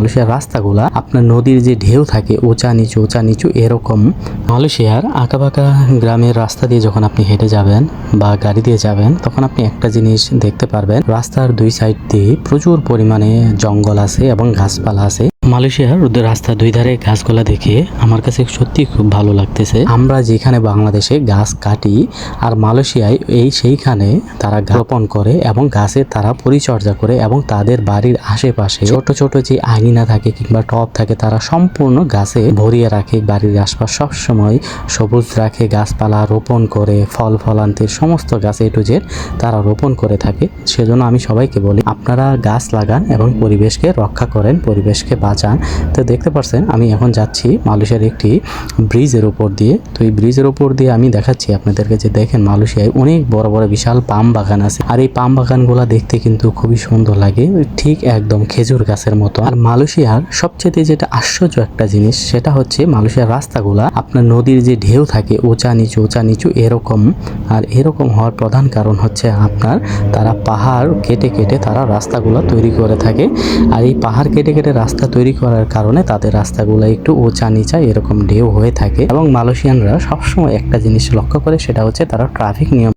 মালয়েশিয়ার রাস্তাগুলা আপনার নদীর যে ঢেউ থাকে উঁচা নিচু এরকম। মালয়েশিয়ার আঁকাবাঁকা গ্রামের রাস্তা দিয়ে যখন আপনি হেঁটে যাবেন বা গাড়ি দিয়ে যাবেন, তখন আপনি একটা জিনিস দেখতে পারবেন, রাস্তার দুই সাইড দিয়ে প্রচুর পরিমাণে জঙ্গল আছে এবং গাছপালা আছে। মালয়েশিয়ার রাস্তার দুই ধারে গাছগুলা দেখে আমার কাছে সত্যি খুব ভালো লাগতেছে। আমরা যেখানে বাংলাদেশে গাছ কাটি, আর মালয়েশিয়ায় সেইখানে তারা রোপণ করে এবং গাছের তারা পরিচর্যা করে, এবং তাদের বাড়ির আশেপাশে ছোট ছোট যে আঙিনা থাকে কিংবা টব থাকে তারা সম্পূর্ণ গাছে ভরিয়ে রাখে। বাড়ির আশপাশ সবসময় সবুজ রাখে, গাছপালা রোপণ করে, ফল ফলান্তির সমস্ত গাছ A to Z তারা রোপণ করে থাকে। সেজন্য আমি সবাইকে বলি, আপনারা গাছ লাগান এবং পরিবেশকে রক্ষা করেন, পরিবেশকে বাঁচান। তো দেখতে পাচ্ছেন আমি এখন যাচ্ছি মালয়েশিয়ার একটি ব্রিজের উপর দিয়ে। তো এই ব্রিজের উপর দিয়ে আমি দেখাচ্ছি আপনাদেরকে যে দেখেন মালয়েশিয়ায় অনেক বড় বড় বিশাল পাম বাগান আছে, আর এই পাম বাগানগুলা দেখতে কিন্তু খুবই সুন্দর লাগে, ঠিক একদম খেজুর গাছের মতো। আর মালয়েশিয়ার সবচেয়ে যেটা আশ্চর্য একটা জিনিস, সেটা হচ্ছে মালয়েশিয়ার রাস্তাগুলা আপনার নদীর যে ঢেউ থাকে উঁচা নিচু এরকম। আর এরকম হওয়ার প্রধান কারণ হচ্ছে আপনার তারা পাহাড় কেটে কেটে তারা রাস্তাগুলা তৈরি করে থাকে। আর এই পাহাড় কেটে কেটে রাস্তা তৈরি করার কারণে তাদের রাস্তাগুলো একটু উঁচা নিচা এরকম ঢেউ হয়ে থাকে। এবং মালয়েশিয়ানরা সবসময় একটা জিনিস লক্ষ্য করে, সেটা হচ্ছে তারা ট্রাফিক নিয়ম